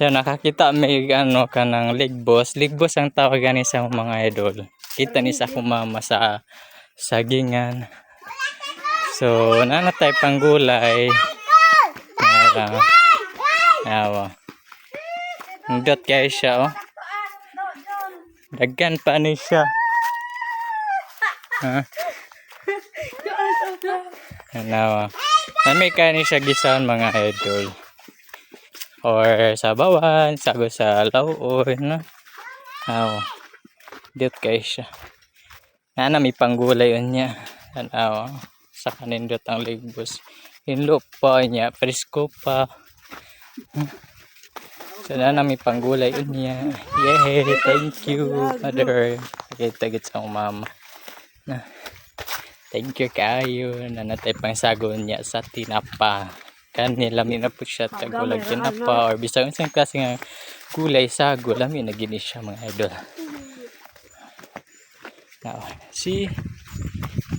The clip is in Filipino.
So nakakita may ano ka ng ligbos. Ligbos ang tawag ni sa mga idol. Kita ni sa kumama sa sagingan. So nanatay pang gulay. Ayan. Awa. Ndot kayo siya oh. Daggan pa ni siya. Ha? Ano? May kanin siya gisaon mga idol. Or sa bawan, sago sa lauon, no? Aw. Dito kayo siya. May panggulay niya. Ano? Sa kanindot ang ligbos. Hinlo pa niya, presko pa. So may panggulay niya. Yay, thank you, mother. Kita-git sa mama. Thank you kayo. Nanatay pang sagon niya sa tinapa. Kanila na po siya tagulag tinapa or bisang isang klase nga gulay sago. Lamin na gini siya mga idol. Now, see?